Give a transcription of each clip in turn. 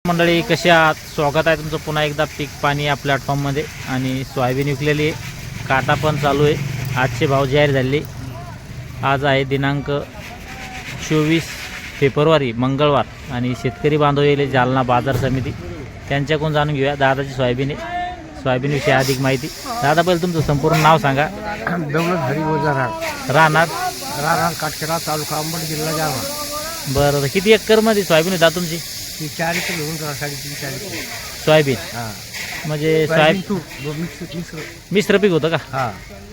मंडळी कशी आहात? स्वागत आहे तुमचं पुन्हा एकदा पीक पाणी या प्लॅटफॉर्ममध्ये. आणि सोयाबीन विकलेली आहे, काटा पण चालू आहे. आजचे भाव जाहीर झाले. आज आहे दिनांक 24 फेब्रुवारी मंगळवार आणि शेतकरी बांधव येले जालना बाजार समिती. त्यांच्याकडून जाणून घेऊया दादाची सोयाबीन आहे, सोयाबीनविषयी अधिक माहिती. दादा पहिले तुमचं संपूर्ण नाव सांगा. दौलत हरी वजारा, राहणार राहणार काटकेरा, तालुका अंबड, जिल्हा जालना. बरं, तर किती एकरमध्ये सोयाबीन आहे दादा तुमची? ती 4 एकर घेऊन करा, 3.5-4 एकर सोयाबीन हां. म्हणजे सोयाबीन तूर मिक्स मिश्र पीक होतं का? हां.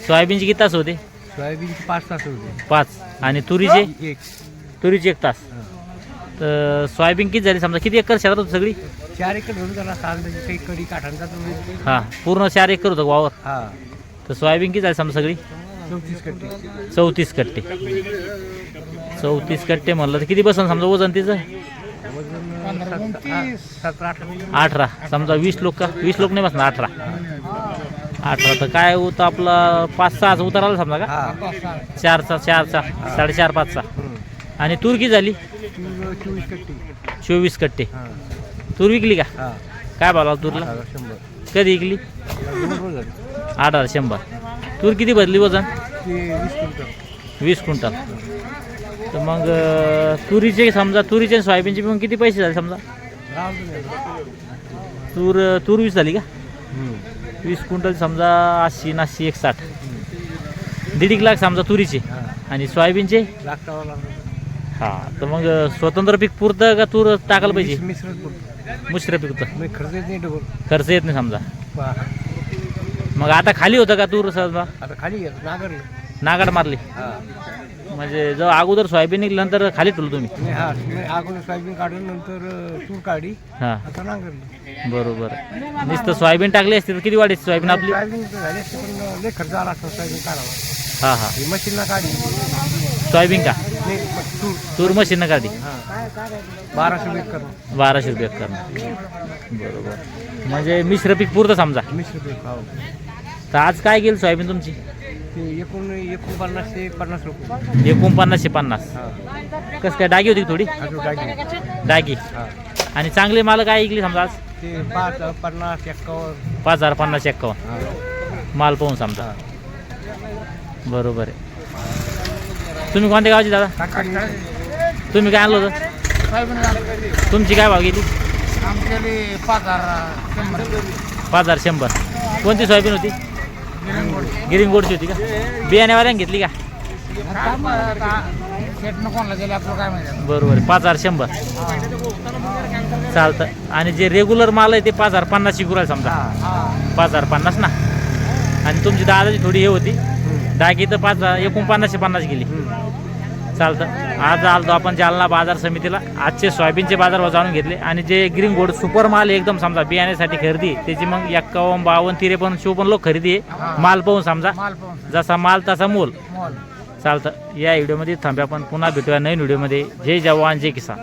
सोयाबीनची किती तास होते? सोयाबीनचे 5 तास होते. 5. आणि तुरीचे? एक. तुरीची 1 तास. तर सोयाबीन किती झाली समजा? किती एकर शेतात होती सगळी? 4 एकर घेऊन करा, सांगते काही कडी काठांचा तुम्ही. हां, पूर्ण 4 एकर होतं वावर. हां. तर सोयाबीन किती झाली समजा सगळी? 34 कट्टे. 34 कट्टे. 34 कट्टे म्हणलं तर किती बसन समजा वजन तिचं? वजन 17-18. 18 समजा. 20 लोक का? 20 लोक नाही बसणार. 18 तर काय होतं आपलं 5-6 उतार आला समजा का? हां. 4चा 4.5 5चा. आणि तूर किती झाली? तूर 24 कट्टे. 24 कट्टे. हां. तूर विकली का? हां. काय भाव तुरला? 100. कधी विकली? 8,100. तूर किती भरली वजन? ते 20 क्विंटल. 20 क्विंटल. तर मग तुरीचे समजा, तुरीचे आणि सोयाबीनचे पण किती पैसे झाले समजा? तूर 20 झाली का? 20 क्विंटल समजा 80 80 160. 1.5 लाख समजा तुरीचे. आणि सोयाबीनचे? हां. तर मग स्वतंत्र पीक पुरतं का तूर टाकायला पाहिजे? मिश्र पीक होतं. खर्च येत नाही डबल. खर्च येत नाही समजा. मग आता खाली होतं का तूर समजा? आता खाली नागरलं. नागाड मारली म्हणजे जेव्हा अगोदर सोयाबीन निघल्यानंतर खाली ठेवलं तुम्ही? नाही, हा. मी अगोदर सोयाबीन काढून नंतर तूर काढली. हां, आता नांगरली. बरोबर. नुसतं सोयाबीन टाकली असते तर किती वाढली सोयाबीन आपली? सोयाबीन तर झाली असते, पण लय खर्च आला असता सोयाबीन काढावा. हां हां. ही मशीनला काढली. सोयाबीन का? नाही, तूर. तूर मशीननं काढली. हां. 1200 रुपये करणं. 1200 रुपये करणं. बरोबर. म्हणजे मिश्र पीक पुरतं समजा. मिश्र पीक. हो. तर आज काय गेली सोयाबीन तुमची? ते 49 ते 50 रुपये. 49 50. हां. कसं काय डागी होती का थोडी? अजून टाकली. डागी. हां. आणि चांगले माल काय ऐकली समजा आज? ते 5, 50, 51. 5,000 50 51 हां. माल पाहून समजा. हां. बरोबर आहे. तुम्ही कोणत्या गावची दादा? तुम्ही काय आणलं होतं? तुमची काय भाव गेली? 5,100. कोणती सोयाबीन होती? गिरिंगोडची होती का? बियाण्यावाल्याने घेतली का? बरोबर आहे. 5,100 चालतं. आणि जे रेग्युलर माल आहे ते 5,050 शिकू समजा. 5,050 ना. आणि तुमची दादाची थोडी हे होती डागी तर 49 गेली. चालतं. आज आलो आपण जालना बाजार समितीला. आजचे सोयाबीनचे बाजार जाणून घेतले. आणि जे ग्रीन गोल्ड सुपर माल एकदम समजा बियाण्यासाठी खरेदी त्याची मग 51 52 53 54 लोक खरेदी आहे. माल पाहून समजा. जसा माल तसा मोल. चालतं. या व्हिडिओमध्ये थांबूया, आपण पुन्हा भेटूया नवीन व्हिडिओमध्ये. जय जवान जय किसान.